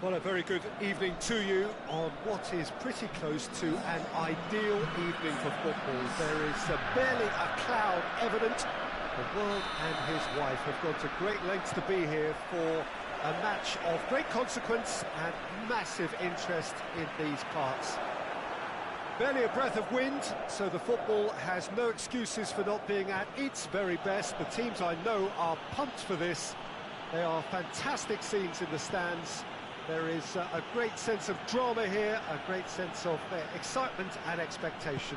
Well, a very good evening to you on what is pretty close to an ideal evening for football. There is barely a cloud evident. The world and his wife have gone to great lengths to be here for a match of great consequence and massive interest in these parts. Barely a breath of wind, so the football has no excuses for not being at its very best. The teams I know are pumped for this. They are fantastic scenes in the stands. There is a great sense of drama here, a great sense of excitement and expectation.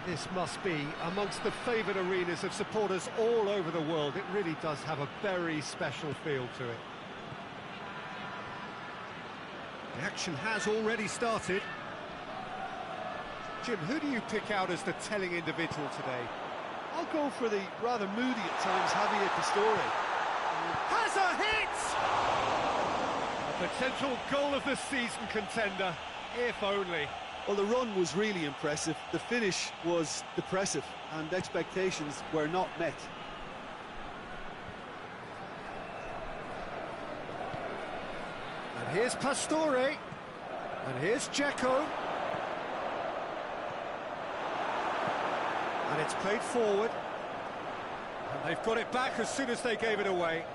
This must be amongst the favoured arenas of supporters all over the world. It really does have a very special feel to it. The action has already started. Jim, who do you pick out as the telling individual today? I'll go for the rather moody at times Javier Pastore. Has a hit! A potential goal of the season contender, if only. Well, the run was really impressive, the finish was depressive, and expectations were not met. And here's Pastore, and here's Dzeko. And it's played forward. And they've got it back as soon as they gave it away.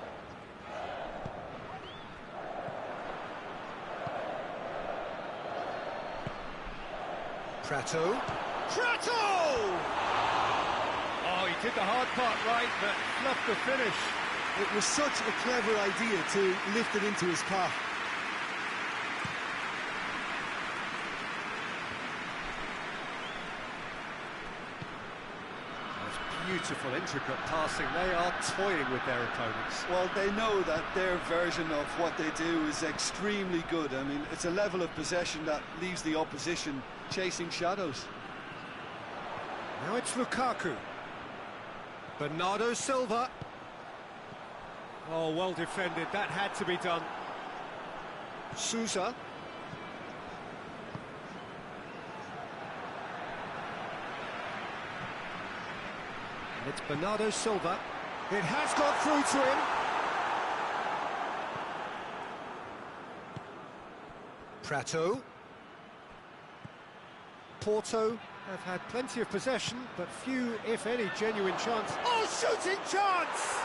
Prato. Oh, he did the hard part right, but fluffed the finish. It was such a clever idea to lift it into his path. Beautiful, intricate passing. They are toying with their opponents. Well, they know that their version of what they do is extremely good. I mean, it's a level of possession that leaves the opposition chasing shadows. Now it's Lukaku. Bernardo Silva. Oh, well defended. That had to be done. Sousa. It's Bernardo Silva. It has got through to him. Prato. Porto have had plenty of possession, but few, if any, genuine chance. Oh, shooting chance!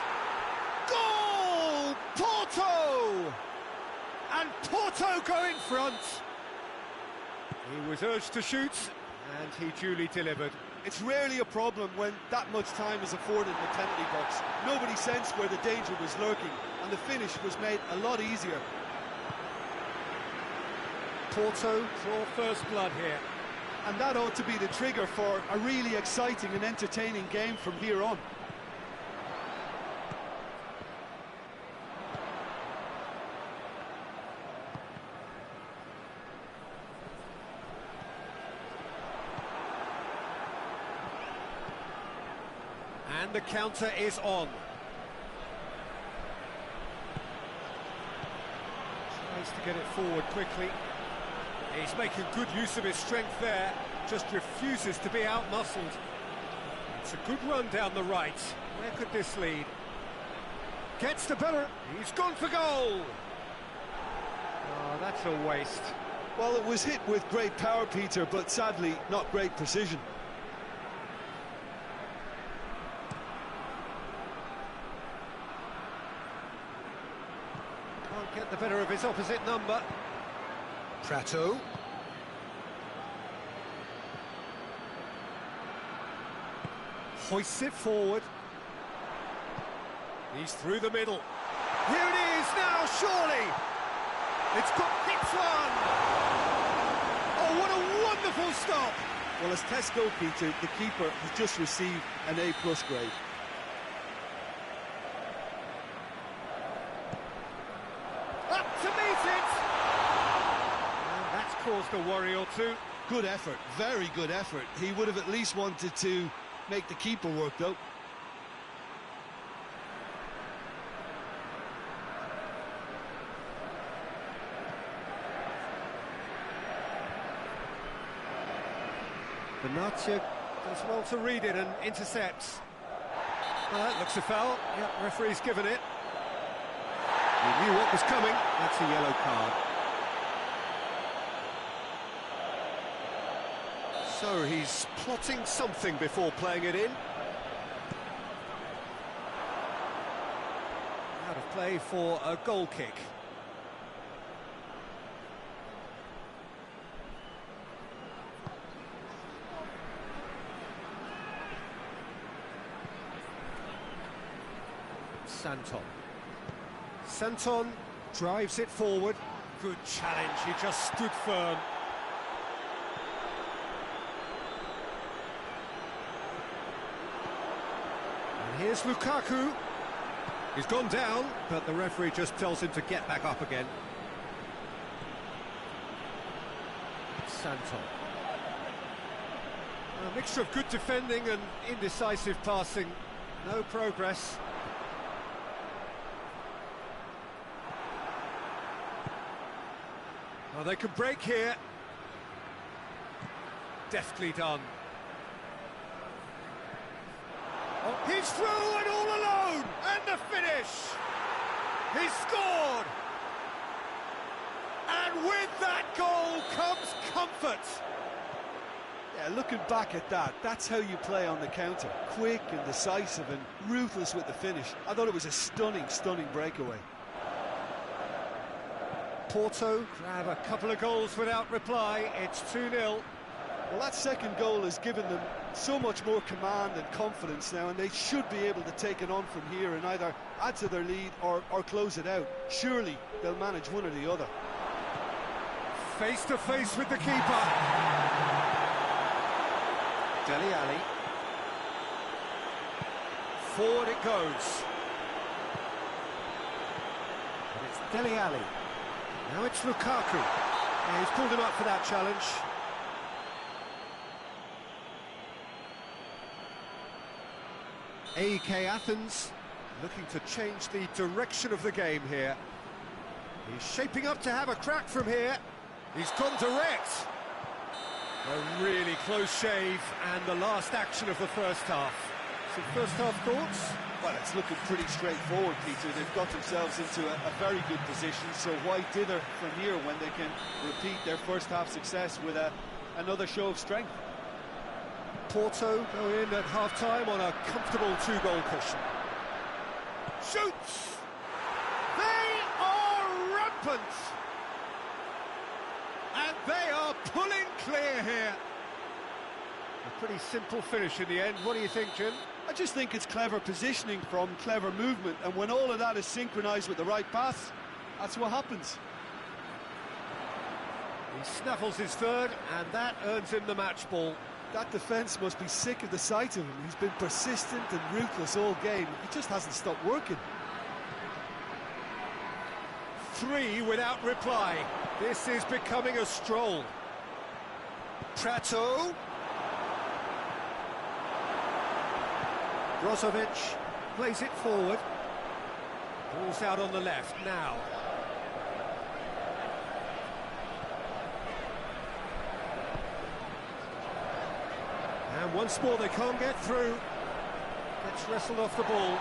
Goal! Porto! And Porto go in front. He was urged to shoot, and he duly delivered. It's rarely a problem when that much time is afforded in the penalty box. Nobody sensed where the danger was lurking, and the finish was made a lot easier. Porto draw first blood here. And that ought to be the trigger for a really exciting and entertaining game from here on. And the counter is on. Tries to get it forward quickly. He's making good use of his strength there, just refuses to be out-muscled. It's a good run down the right. Where could this lead? Gets the better. He's gone for goal. Oh, that's a waste. Well, it was hit with great power, Peter, but sadly, not great precision. Can't get the better of his opposite number. Prato. Hoists it forward. He's through the middle. Here it is now, surely! It's got hits one! Oh, what a wonderful stop! Well, as tests go, Peter, the keeper has just received an A+ grade. Up to meet it! And that's caused a worry or two. Good effort, very good effort. He would have at least wanted to make the keeper work, though. Benatia does well to read it and intercepts. Well, that looks a foul. Yep, referee's given it. He knew what was coming. That's a yellow card. So he's plotting something before playing it in. Out of play for a goal kick. Santon drives it forward. Good challenge, he just stood firm. And here's Lukaku. He's gone down, but the referee just tells him to get back up again. Santon. A mixture of good defending and indecisive passing. No progress. Well, they can break here. Deftly done. Oh, he's through and all alone! And the finish! He's scored! And with that goal comes comfort! Yeah, looking back at that, that's how you play on the counter. Quick and decisive and ruthless with the finish. I thought it was a stunning, stunning breakaway. Porto grab a couple of goals without reply. It's 2-0. Well, that second goal has given them so much more command and confidence now, and they should be able to take it on from here and either add to their lead or close it out. Surely they'll manage one or the other. Face to face with the keeper. Dele Alli. Forward it goes. And it's Dele Alli. Now it's Lukaku. Yeah, he's pulled him up for that challenge. AEK Athens looking to change the direction of the game here. He's shaping up to have a crack from here. He's gone direct. A really close shave and the last action of the first half. Some first half thoughts? Well, it's looking pretty straightforward, Peter. They've got themselves into a very good position, so why dither from here when they can repeat their first half success with another show of strength? Porto go in at half-time on a comfortable two-goal cushion. Shoots! They are rampant! And they are pulling clear here. A pretty simple finish in the end. What do you think, Jim? I just think it's clever positioning from clever movement, and when all of that is synchronised with the right pass, that's what happens. He snaffles his third, and that earns him the match ball. That defence must be sick of the sight of him. He's been persistent and ruthless all game. He just hasn't stopped working. 3 without reply. This is becoming a stroll. Prato. Brozovic plays it forward. Ball's out on the left now. And once more they can't get through. Gets wrestled off the ball.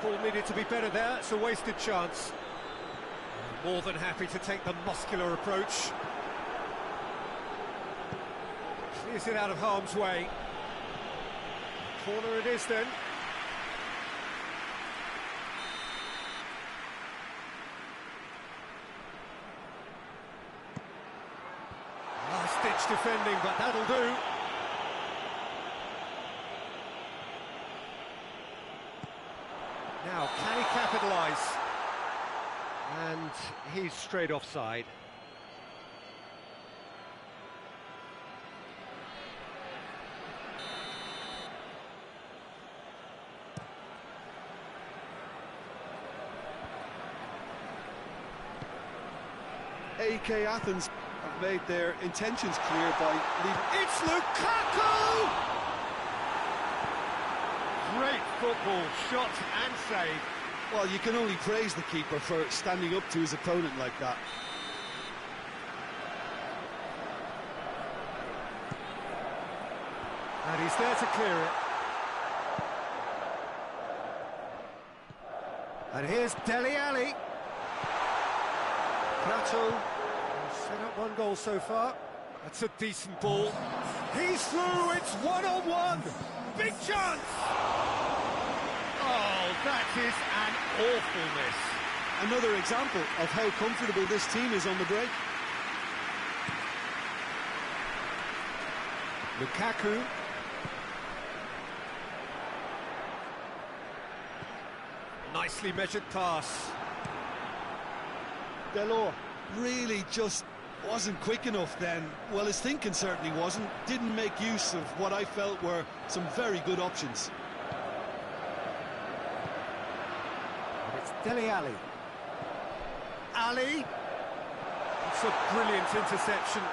Ball needed to be better there. It's a wasted chance. More than happy to take the muscular approach. Clears it out of harm's way. Corner it is then. Last-ditch defending, but that'll do. Now, can he capitalise? And he's straight offside. AEK Athens have made their intentions clear by leaving. It's Lukaku! Great football, shot and save. Well, you can only praise the keeper for standing up to his opponent like that. And he's there to clear it. And here's Dele Alli. Prato set up one goal so far. That's a decent ball. He's through, it's one-on-one. Big chance! Oh, that is an awful miss. Another example of how comfortable this team is on the break. Lukaku. Nicely measured pass. Delors really just wasn't quick enough then. Well, his thinking certainly wasn't. Didn't make use of what I felt were some very good options. And it's Dele Alli. Ali. It's a brilliant interception.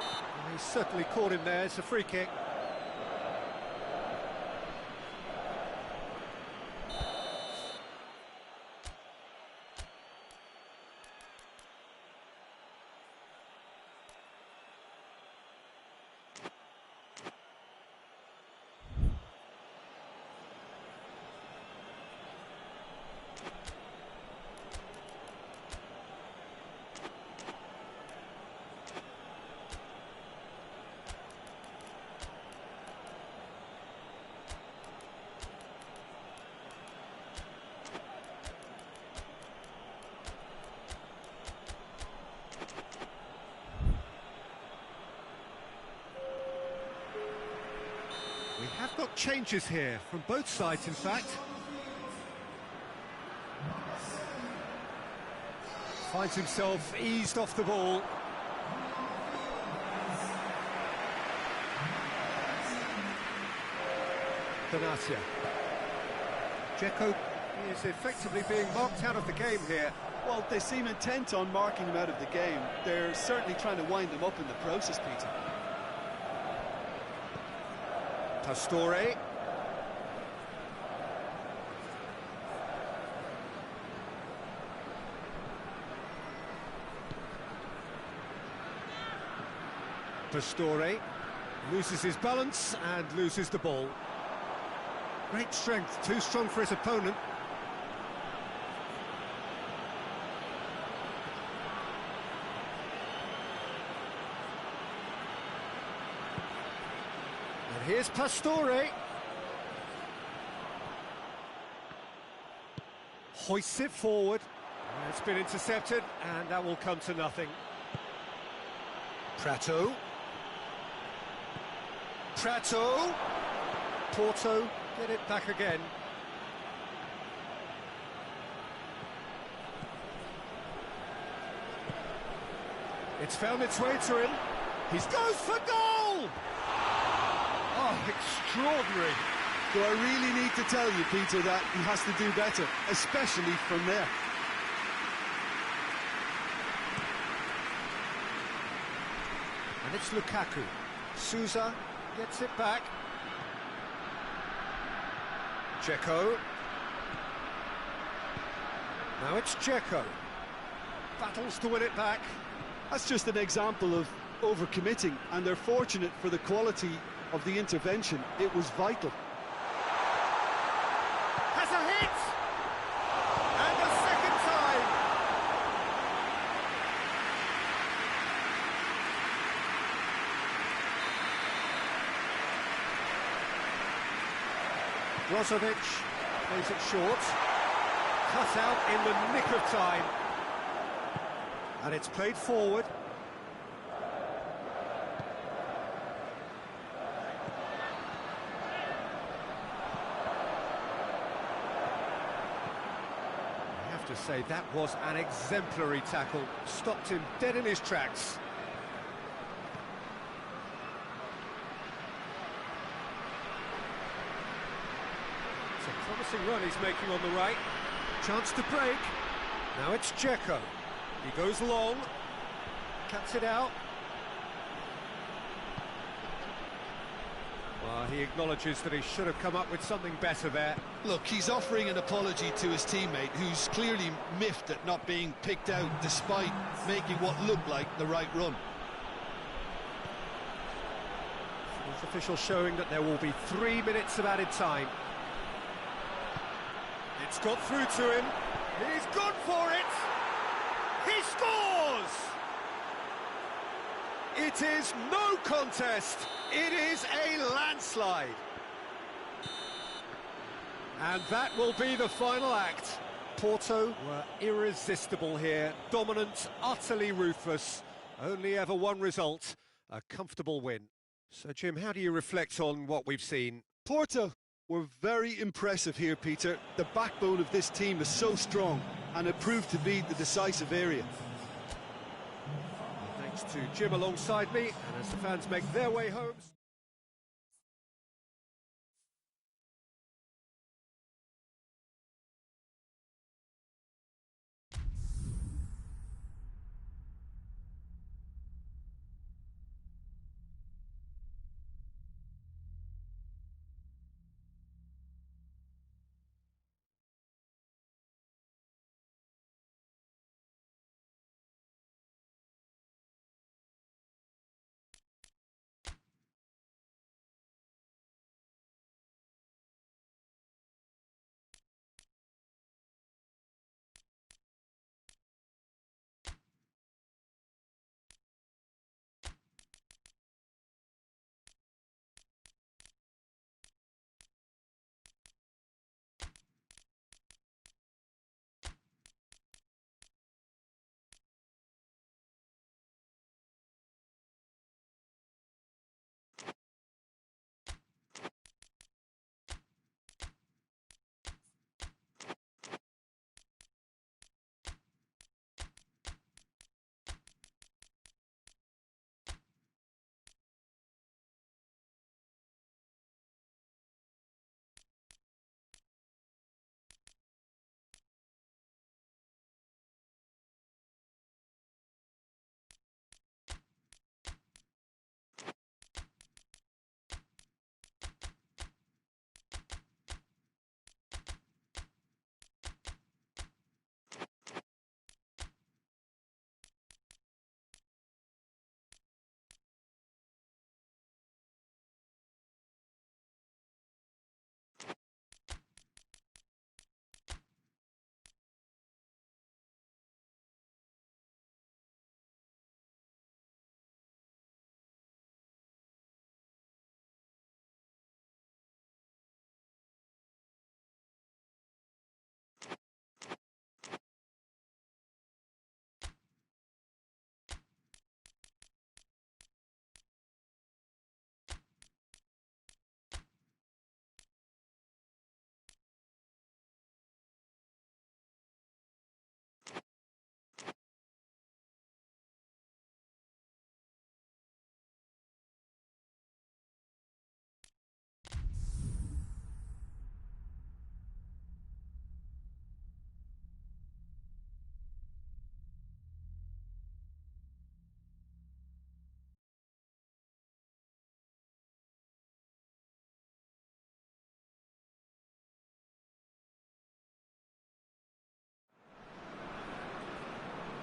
And he certainly caught him there. It's a free kick. We have got changes here, from both sides in fact. Finds himself eased off the ball. Benatia. Dzeko is effectively being marked out of the game here. Well, they seem intent on marking him out of the game. They're certainly trying to wind him up in the process, Peter. Pastore. Pastore loses his balance and loses the ball. Great strength, too strong for his opponent. And here's Pastore. Hoists it forward. It's been intercepted, and that will come to nothing. Prato. Prato. Porto get it back again. It's found its way to him. He goes for goal! Oh, extraordinary. Do I really need to tell you, Peter, that he has to do better, especially from there? And it's Lukaku. Sousa gets it back. Dzeko. Now it's Dzeko. Battles to win it back. That's just an example of overcommitting, and they're fortunate for the quality of the intervention. It was vital. Has a hit! And a second time! Brozovic plays it short. Cut out in the nick of time. And it's played forward. I have to say, that was an exemplary tackle. Stopped him dead in his tracks. It's a promising run he's making on the right. Chance to break. Now it's Dzeko. He goes long, cuts it out. Well, he acknowledges that he should have come up with something better there. Look, he's offering an apology to his teammate, who's clearly miffed at not being picked out despite making what looked like the right run. Fourth official showing that there will be 3 minutes of added time. It's got through to him. He's gone for it. He scores! It is no contest. It is a landslide. And that will be the final act. Porto were irresistible here. Dominant, utterly ruthless. Only ever one result, a comfortable win. So, Jim, how do you reflect on what we've seen? Porto were very impressive here, Peter. The backbone of this team is so strong, and it proved to be the decisive area. Thanks to Jim alongside me, and as the fans make their way home...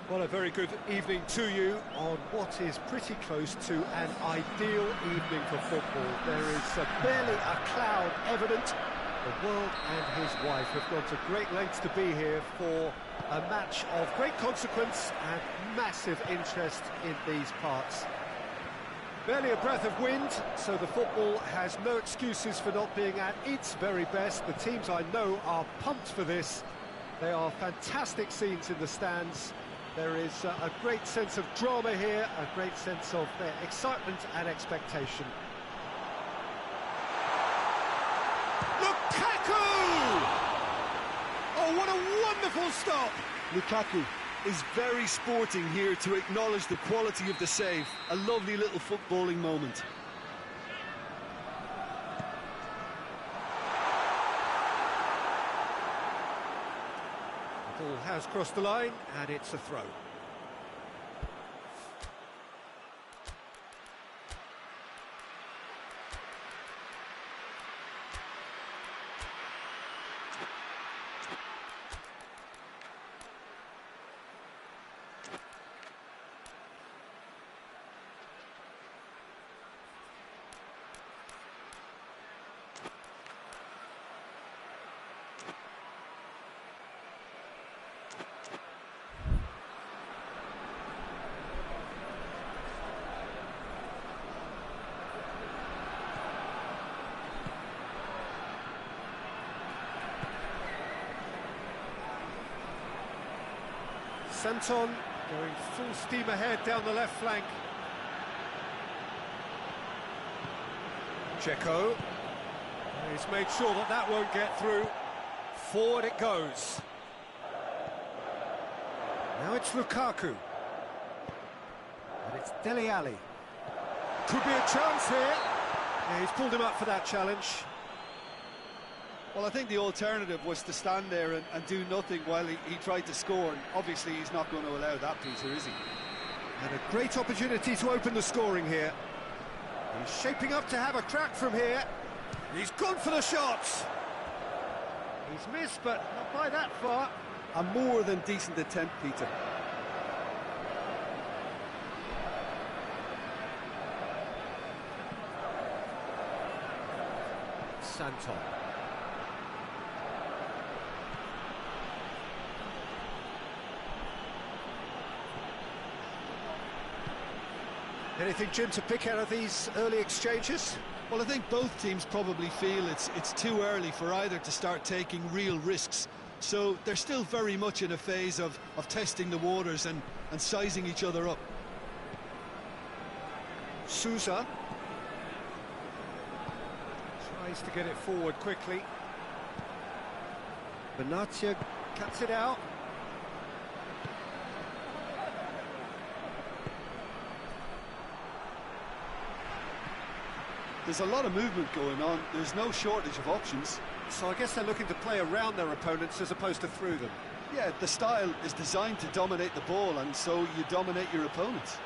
Well, a very good evening to you on what is pretty close to an ideal evening for football. There is barely a cloud evident. The world and his wife have gone to great lengths to be here for a match of great consequence and massive interest in these parts. Barely a breath of wind, so the football has no excuses for not being at its very best. The teams I know are pumped for this. They are fantastic scenes in the stands. There is a great sense of drama here, a great sense of excitement and expectation. Lukaku! Oh, what a wonderful stop! Lukaku is very sporting here to acknowledge the quality of the save. A lovely little footballing moment. The ball has crossed the line, and it's a throw. Santon going full steam ahead down the left flank. Checo. He's made sure that that won't get through. Forward it goes. Now it's Lukaku. And it's Dele Alli. Could be a chance here. Yeah, he's pulled him up for that challenge. Well, I think the alternative was to stand there and do nothing while he tried to score. And obviously, he's not going to allow that, Peter, is he? And a great opportunity to open the scoring here. He's shaping up to have a crack from here. He's gone for the shots. He's missed, but not by that far. A more than decent attempt, Peter. Santon. Anything, Jim, to pick out of these early exchanges? Well, I think both teams probably feel it's too early for either to start taking real risks. So they're still very much in a phase of testing the waters and sizing each other up. Sousa tries to get it forward quickly. Benatia cuts it out. There's a lot of movement going on. There's no shortage of options. So I guess they're looking to play around their opponents as opposed to through them. Yeah, the style is designed to dominate the ball, and so you dominate your opponents.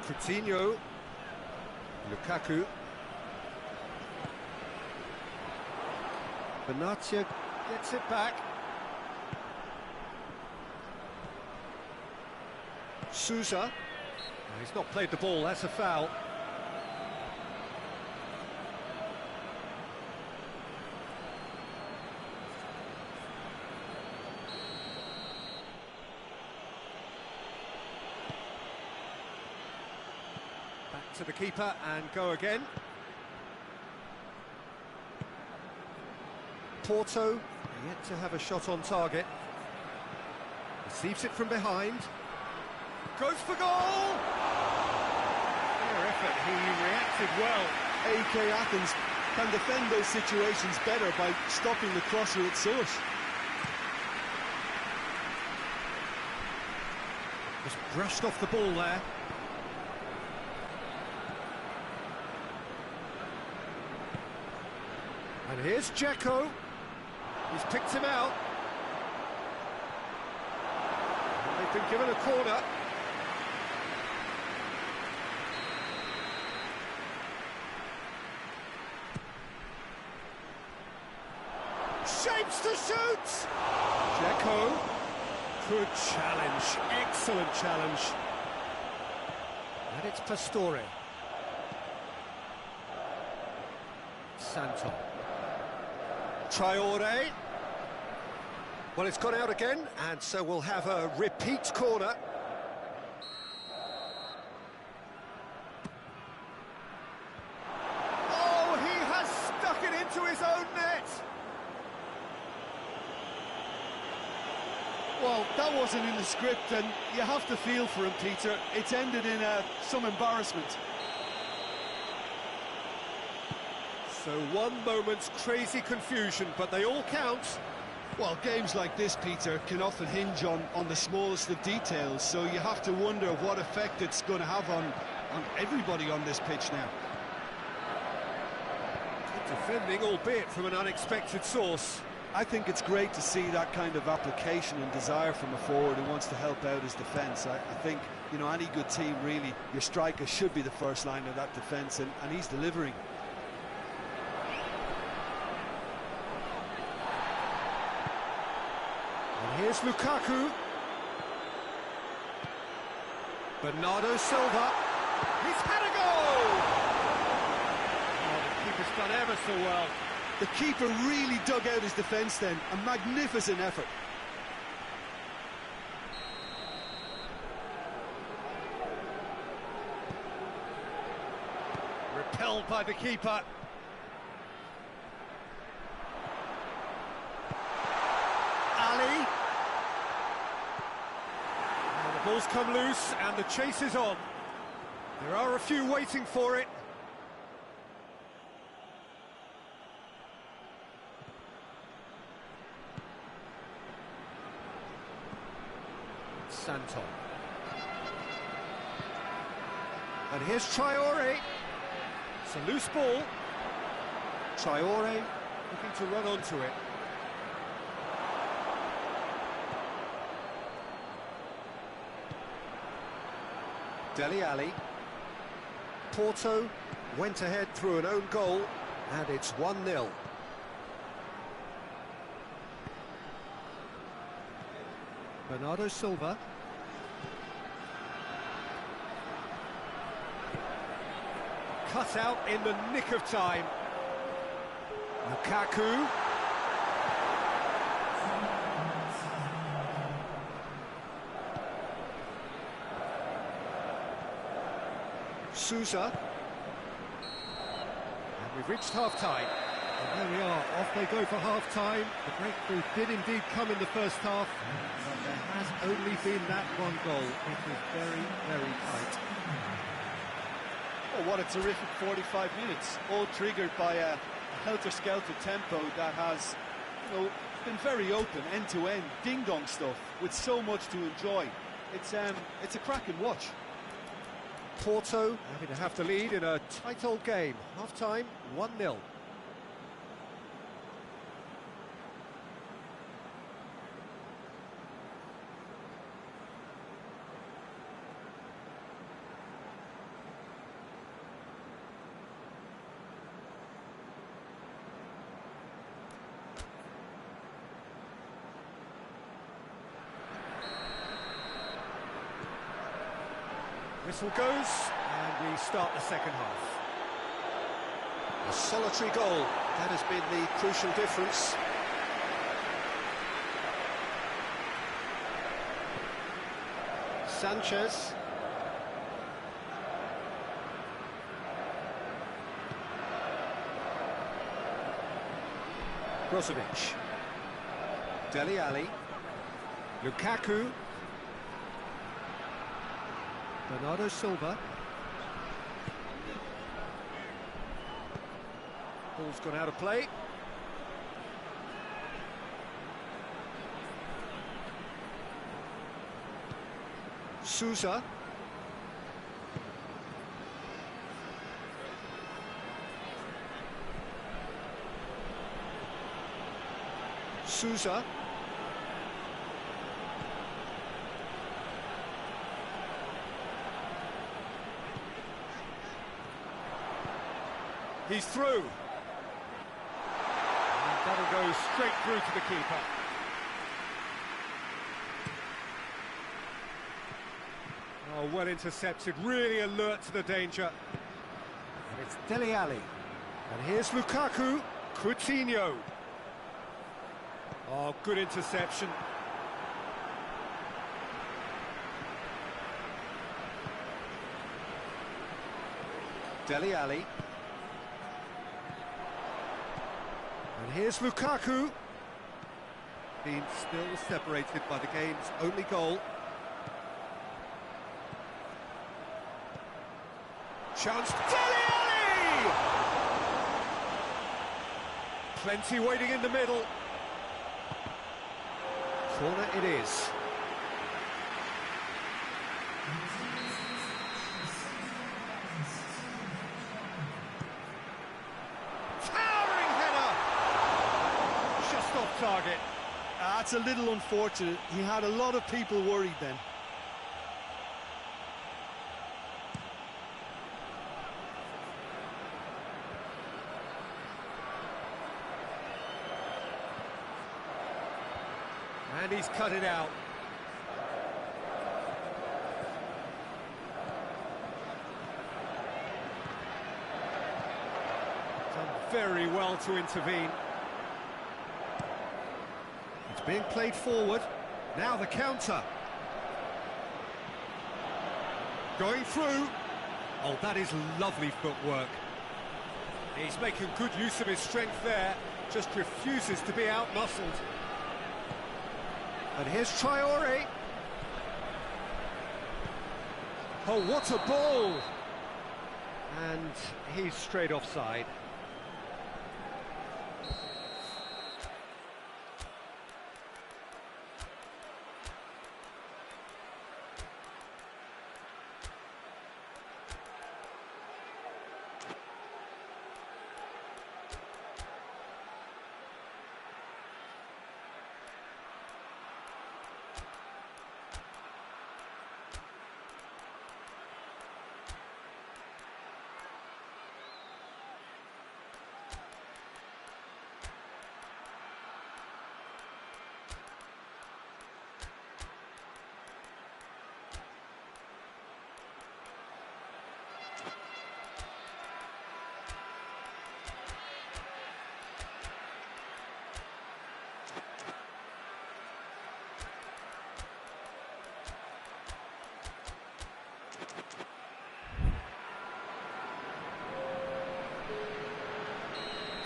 Coutinho. Lukaku. Benatia gets it back. Sousa. He's not played the ball, that's a foul. Back to the keeper and go again. Porto yet to have a shot on target. Receives it from behind. Goes for goal! Fair effort, he reacted well. AK Athens can defend those situations better by stopping the crosser at source. Just brushed off the ball there. And here's Dzeko. He's picked him out. And they've been given a corner. Shapes to shoot! Dzeko. Good challenge. Excellent challenge. And it's Pastore. Santon. Traore. Well, it's gone out again, and so we'll have a repeat corner. Oh, he has stuck it into his own net! Well, that wasn't in the script, and you have to feel for him, Peter. It's ended in some embarrassment. So one moment's crazy confusion, but they all count. Well, games like this, Peter, can often hinge on the smallest of details, so you have to wonder what effect it's going to have on everybody on this pitch now. Good defending, albeit from an unexpected source. I think it's great to see that kind of application and desire from a forward who wants to help out his defence. I think, you know, any good team, really, your striker should be the first line of that defence, and he's delivering. And here's Lukaku. Bernardo Silva. He's had a goal! Oh, the keeper's done ever so well. The keeper really dug out his defence then. A magnificent effort. Repelled by the keeper. Ball's come loose and the chase is on. There are a few waiting for it. Santon. And here's Traore. It's a loose ball. Traore looking to run onto it. Dele Alli. Porto went ahead through an own goal, and it's 1-0. Bernardo Silva. Cut out in the nick of time. Lukaku. Sousa. And we've reached half-time. And there we are, off they go for half-time. The breakthrough did indeed come in the first half, but there has only been that one goal. It was very, very tight. Oh, what a terrific 45 minutes, all triggered by a helter-skelter tempo that has, been very open, end-to-end, ding-dong stuff, with so much to enjoy. It's a cracking watch. Porto having to have the lead in a tight old game. Half-time, 1-0. Whistle goes, and we start the second half. A solitary goal, that has been the crucial difference. Sanchez. Brozovic. Dele Alli. Lukaku. Bernardo Silva. Ball's gone out of play. Sousa. Sousa. He's through. And that'll go straight through to the keeper. Oh, well intercepted, really alert to the danger. And it's Dele Alli. And here's Lukaku, Coutinho. Oh, good interception. Dele Alli. And here's Lukaku. Being still separated by the game's only goal. Chance, Dele Alli! Plenty waiting in the middle. Corner it is. Towering header! Just off target. That's a little unfortunate. He had a lot of people worried then. And he's cut it out. Done very well to intervene. It's being played forward. Now the counter. Going through. Oh, that is lovely footwork. He's making good use of his strength there. Just refuses to be out-muscled. And here's Traore. Oh, what a ball! And he's straight offside.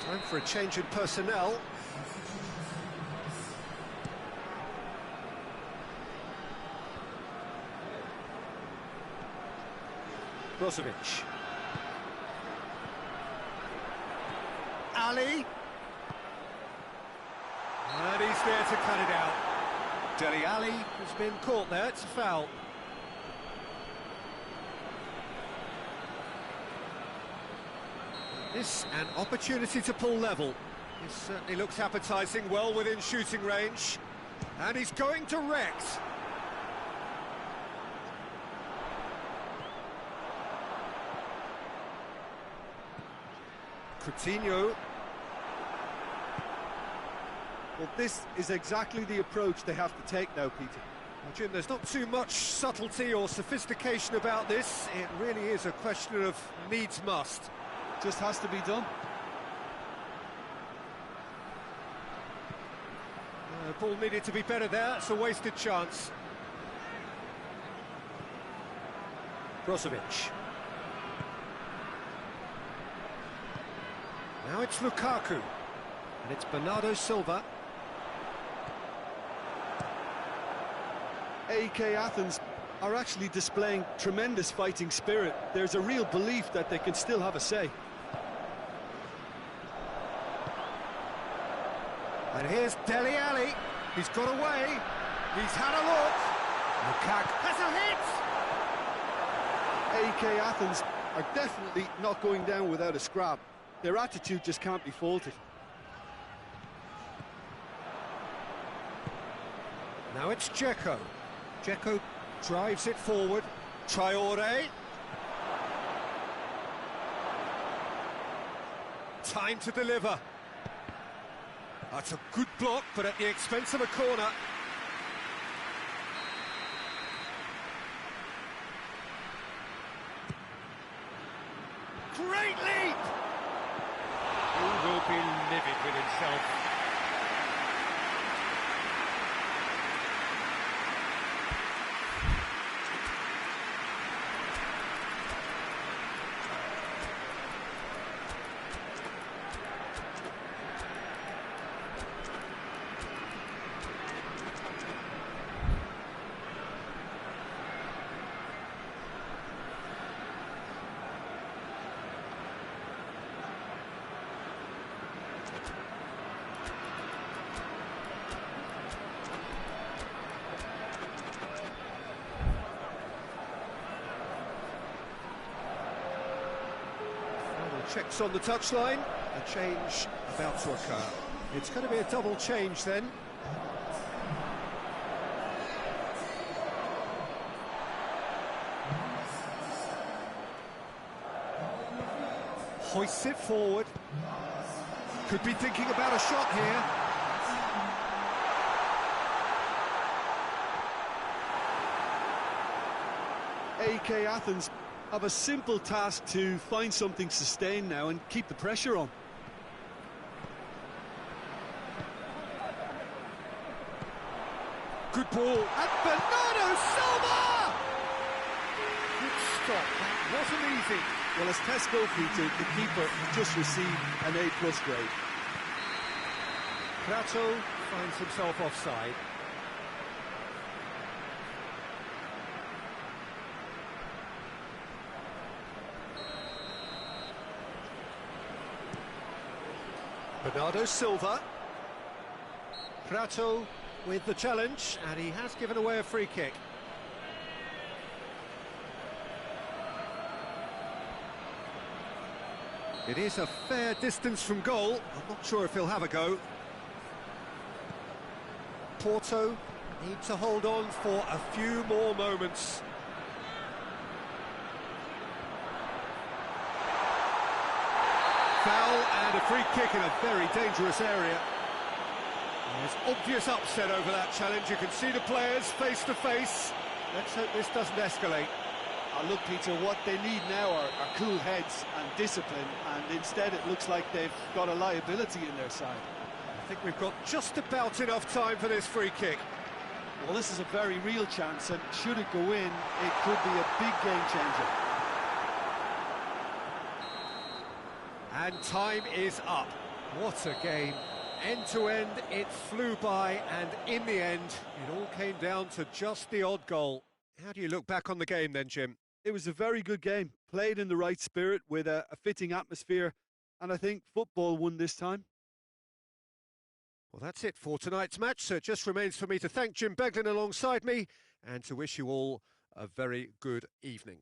Time for a change in personnel. Brozovic. Ali. And he's there to cut it out. Dele Alli has been caught there, it's a foul. This an opportunity to pull level. This certainly looks appetising, well within shooting range. And he's going direct. Coutinho. Well, this is exactly the approach they have to take now, Peter. Well, Jim, there's not too much subtlety or sophistication about this. It really is a question of needs must. Just has to be done. Ball needed to be better there, it's a wasted chance. Brozovic. Now it's Lukaku. And it's Bernardo Silva. AEK Athens are actually displaying tremendous fighting spirit. There's a real belief that they can still have a say. And here's Dele Alli. He's got away. He's had a look. Lukaku has a hit. AEK Athens are definitely not going down without a scrap. Their attitude just can't be faulted. Now it's Dzeko. Dzeko drives it forward. Traore. Time to deliver. That's a good block, but at the expense of a corner. Great leap! He will be livid with himself. Checks on the touchline, a change about to occur. It's going to be a double change then. Hoists it forward. Could be thinking about a shot here. AEK Athens have a simple task to find something sustained now and keep the pressure on. Good ball, and Bernardo Silva! Good stop, that wasn't easy. Well, as tests go, Peter, the keeper just received an A+ grade. Prato finds himself offside. Bernardo Silva. Prato with the challenge, and he has given away a free kick. It is a fair distance from goal. I'm not sure if he'll have a go. Porto need to hold on for a few more moments. Foul and a free kick in a very dangerous area. There's obvious upset over that challenge. You can see the players face to face. Let's hope this doesn't escalate. Look, Peter, what they need now are cool heads and discipline, and instead it looks like they've got a liability in their side. I think we've got just about enough time for this free kick. Well, this is a very real chance, and should it go in, it could be a big game changer. And time is up. What a game. End to end, it flew by, and in the end, it all came down to just the odd goal. How do you look back on the game then, Jim? It was a very good game, played in the right spirit with a fitting atmosphere, and I think football won this time. Well, that's it for tonight's match, so it just remains for me to thank Jim Beglin alongside me and to wish you all a very good evening.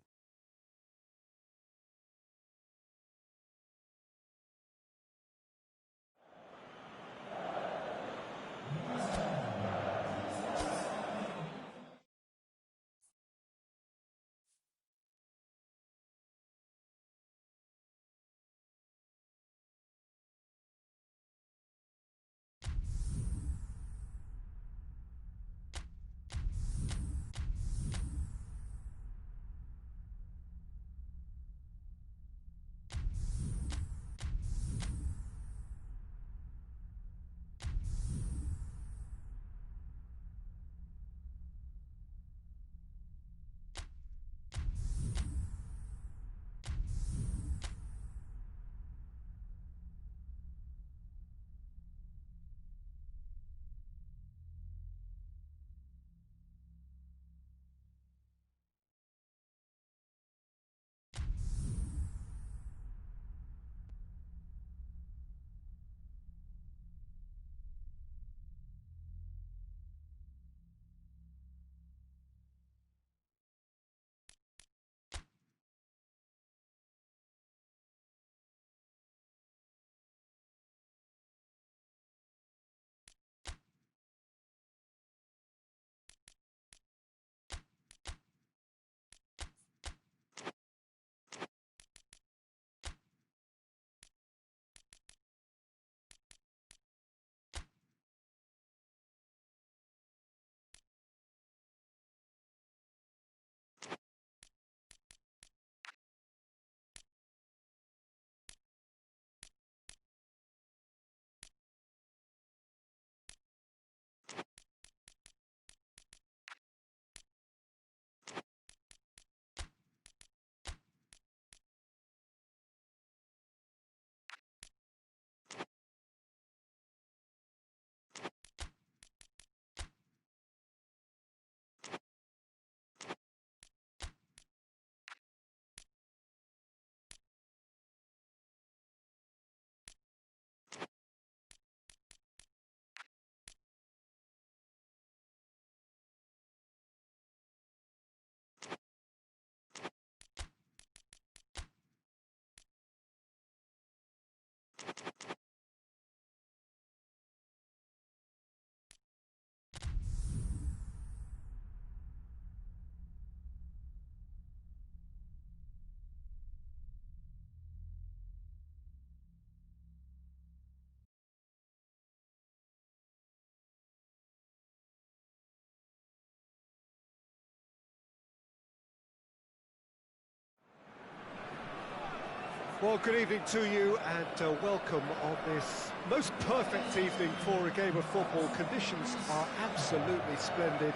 Well, good evening to you and welcome on this most perfect evening for a game of football. Conditions are absolutely splendid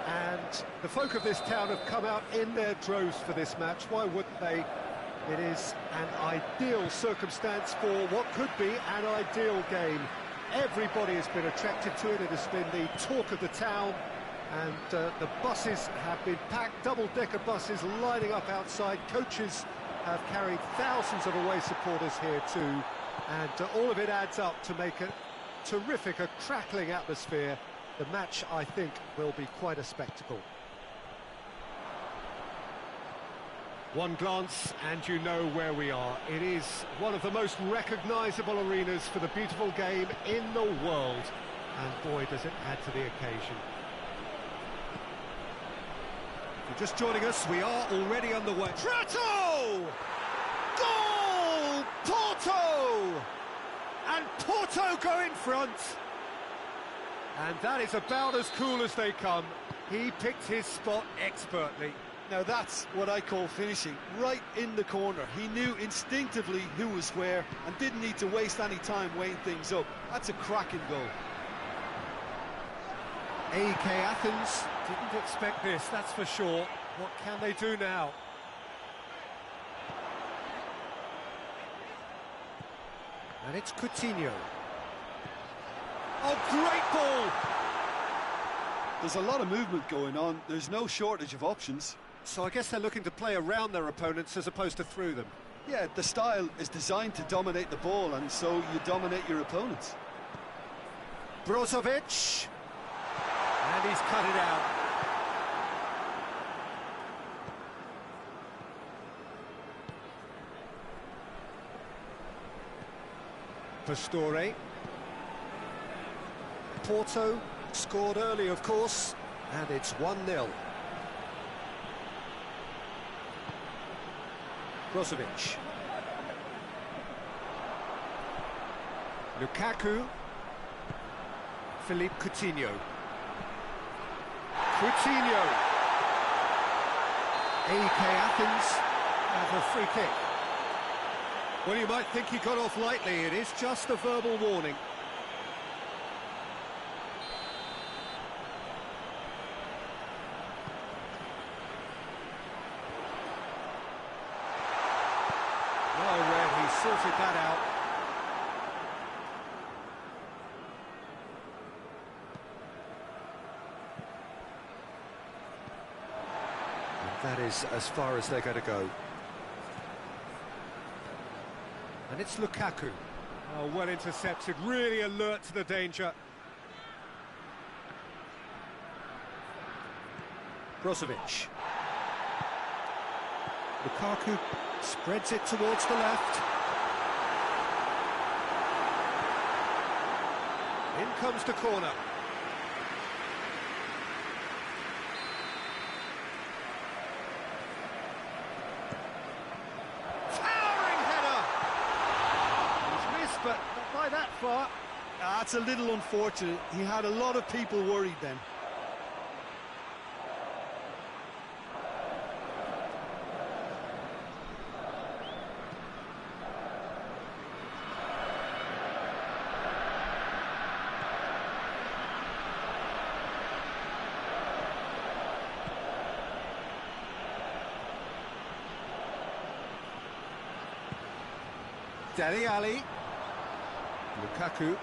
and the folk of this town have come out in their droves for this match. Why wouldn't they? It is an ideal circumstance for what could be an ideal game. Everybody has been attracted to it. It has been the talk of the town, and the buses have been packed, double-decker buses lining up outside. Coaches have carried thousands of away supporters here to And all of it adds up to make a terrific, a crackling atmosphere. The match, I think, will be quite a spectacle. One glance and you know where we are. It is one of the most recognisable arenas for the beautiful game in the world. And boy, does it add to the occasion. If you're just joining us, we are already underway. Prato! Goal! Porto! And Porto go in front. And that is about as cool as they come. He picked his spot expertly. Now that's what I call finishing, right in the corner. He knew instinctively who was where and didn't need to waste any time weighing things up. That's a cracking goal. AEK Athens didn't expect this, that's for sure. What can they do now? And it's Coutinho. Oh, great ball! There's a lot of movement going on. There's no shortage of options. So I guess they're looking to play around their opponents as opposed to through them. Yeah, the style is designed to dominate the ball, and so you dominate your opponents. Brozovic. And he's cut it out. Pastore. Porto scored early, of course, and it's 1-0. Brozovic. Lukaku. Philippe Coutinho. Coutinho. AEK Athens have a free kick. Well, you might think he got off lightly. It is just a verbal warning. Well read, he sorted that out. And that is as far as they're going to go. And it's Lukaku. Oh, well intercepted, really alert to the danger. Brozovic. Lukaku spreads it towards the left. In comes the corner. Towering header! He's missed, but not by that far. That's a little unfortunate. He had a lot of people worried then. Dele Alli. Lukaku.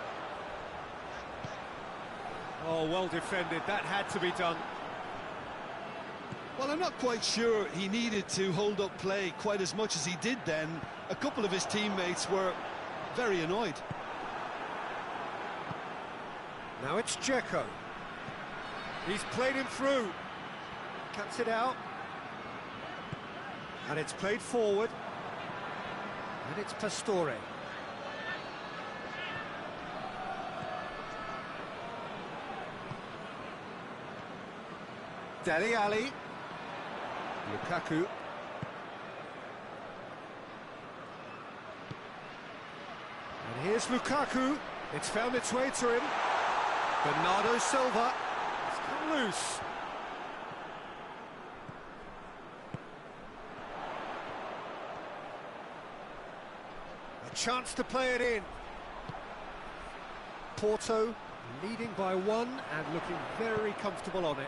Oh, well defended. That had to be done. Well, I'm not quite sure he needed to hold up play quite as much as he did then. A couple of his teammates were very annoyed. Now it's Dzeko. He's played him through. Cuts it out. And it's played forward. And it's Pastore. Dele Alli. Lukaku. And here's Lukaku. It's found its way to him. Bernardo Silva. It's come loose. A chance to play it in. Porto leading by one and looking very comfortable on it.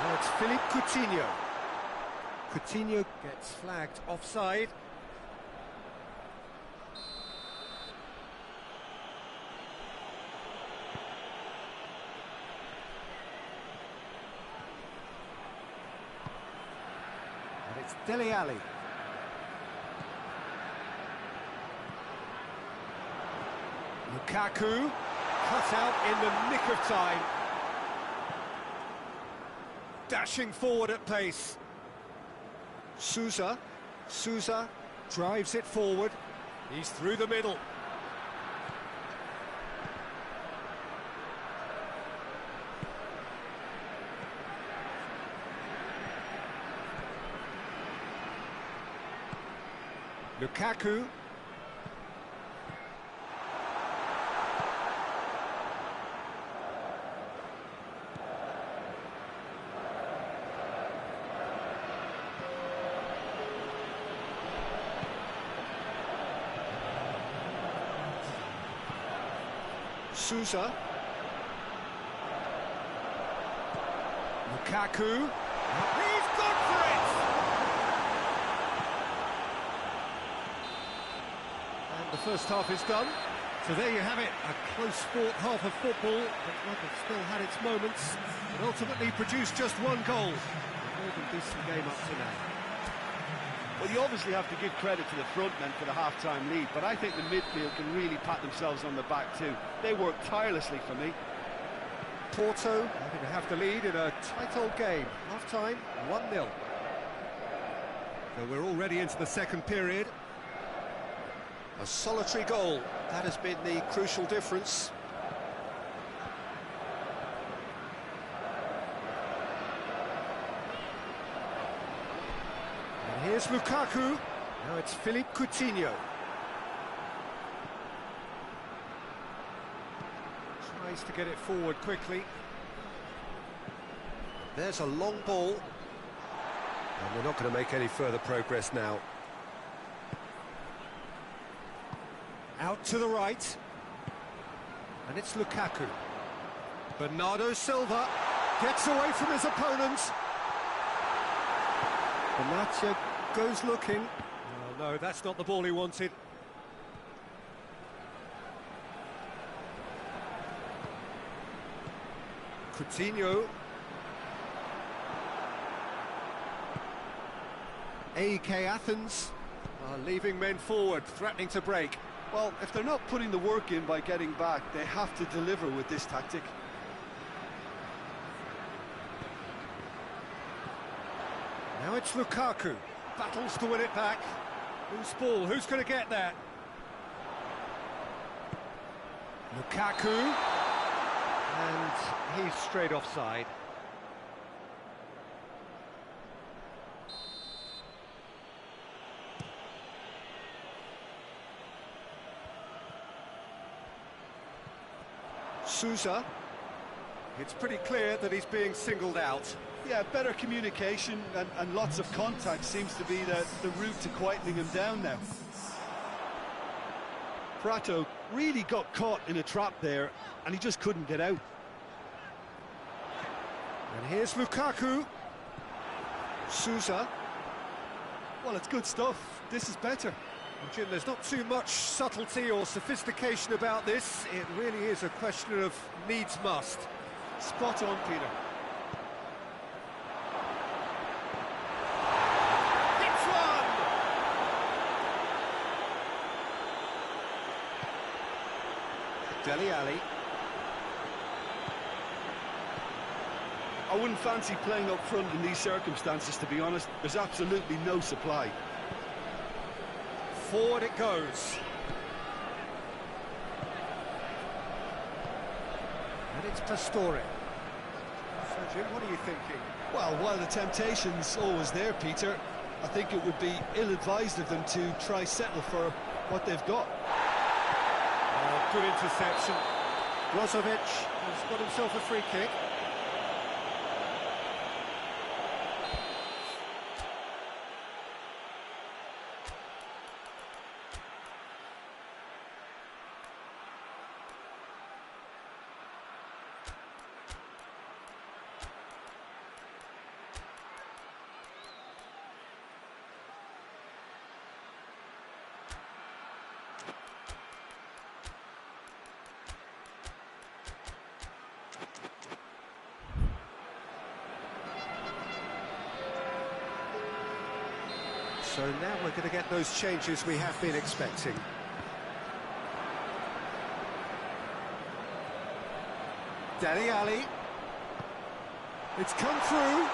Now it's Philippe Coutinho. Coutinho gets flagged offside. And it's Dele Alli. Lukaku, cut out in the nick of time. Dashing forward at pace. Sousa drives it forward. He's through the middle. Lukaku. Sousa. Lukaku. He's gone for it! And the first half is done. So there you have it, a close-fought half of football, but one that still had its moments, and ultimately produced just one goal. A more than decent game up to now. Well, you obviously have to give credit to the front men for the half-time lead, but I think the midfield can really pat themselves on the back too. They worked tirelessly for me. Porto having to have the lead in a tight old game. Half-time, 1-0. So we're already into the second period. A solitary goal, that has been the crucial difference. And here's Lukaku, now it's Philippe Coutinho. Tries to get it forward quickly. There's a long ball. And they're not going to make any further progress now. Out to the right. And it's Lukaku. Bernardo Silva gets away from his opponents. Benatia goes looking. Oh, no, that's not the ball he wanted. Coutinho. AEK Athens are leaving men forward, threatening to break. Well, if they're not putting the work in by getting back, they have to deliver with this tactic. Now it's Lukaku, battles to win it back. Who's ball? Who's going to get that? Lukaku, and he's straight offside. Sousa. It's pretty clear that he's being singled out. Yeah, better communication and lots of contact seems to be the route to quietening him down now. Prato really got caught in a trap there, and he just couldn't get out. And here's Lukaku. Sousa. Well, it's good stuff. This is better. Jim, there's not too much subtlety or sophistication about this. It really is a question of needs must. Spot on, Peter. Hits one! Dele Alli. I wouldn't fancy playing up front in these circumstances, to be honest. There's absolutely no supply. Forward it goes. And it's Pastore. So, Jim, what are you thinking? Well, while the temptation's always there, Peter, I think it would be ill-advised of them to try settle for what they've got. Oh, good interception. Brozovic has got himself a free kick. So now we're going to get those changes we have been expecting. Dele Alli. It's come through.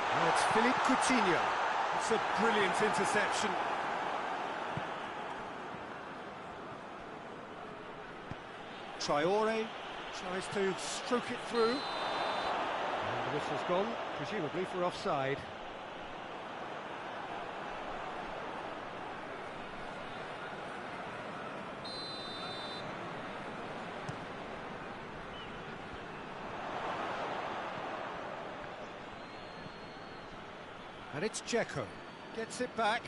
Now it's Philippe Coutinho. It's a brilliant interception. Traore tries to stroke it through. And the whistle's gone, presumably for offside. And it's Dzeko. Gets it back.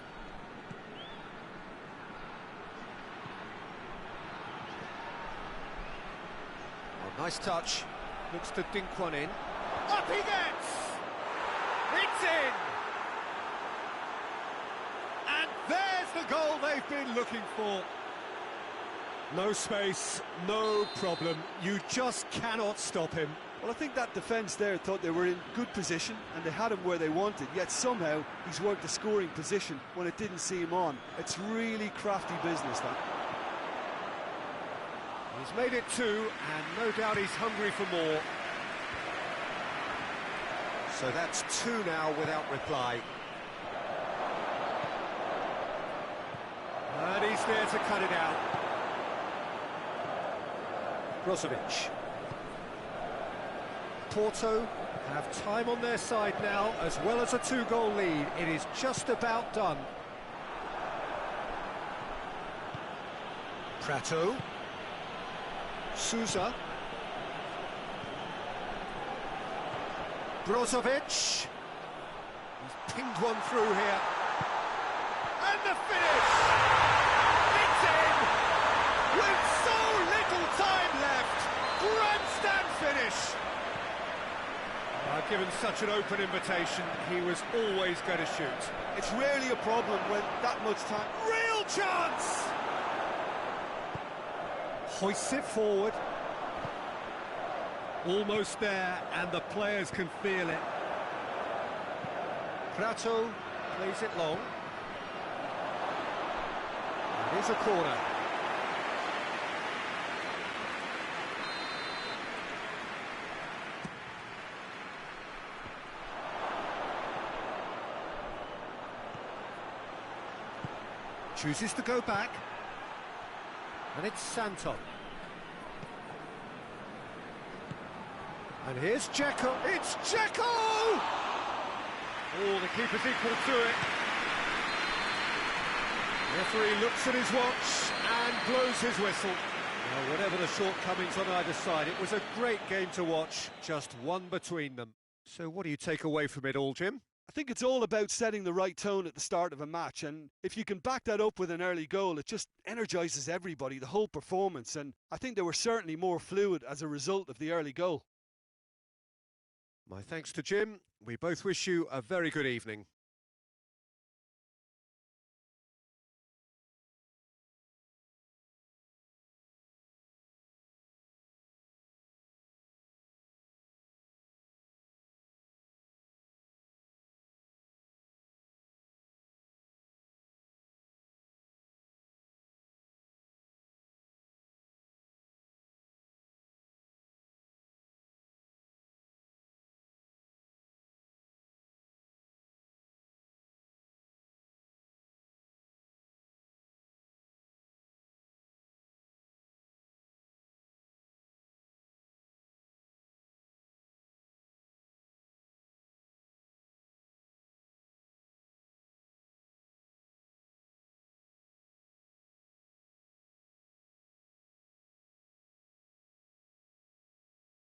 Oh, nice touch. Looks to dink one in. Up he gets! It's in! And there's the goal they've been looking for. No space, no problem. You just cannot stop him. Well, I think that defence there thought they were in good position and they had him where they wanted, yet somehow he's worked a scoring position when it didn't see him on. It's really crafty business, that. He's made it two, and no doubt he's hungry for more. So that's two now without reply. And he's there to cut it out. Brozovic. Porto have time on their side now, as well as a two-goal lead. It is just about done. Prato. Sousa. Brozovic. He's pinged one through here. And the finish! It's in! With so little time left! Grandstand finish! Given such an open invitation, he was always going to shoot. It's rarely a problem when that much time... Real chance! Hoists it forward. Almost there, and the players can feel it. Prato plays it long. And here's a corner. Chooses to go back. And it's Santon. And here's Dzeko. It's Dzeko! Oh, the keeper's equal to it. The referee looks at his watch and blows his whistle. Well, whatever the shortcomings on either side, it was a great game to watch, just one between them. So what do you take away from it all, Jim? I think it's all about setting the right tone at the start of a match, and if you can back that up with an early goal, it just energises everybody, the whole performance, and I think they were certainly more fluid as a result of the early goal. My thanks to Jim. We both wish you a very good evening.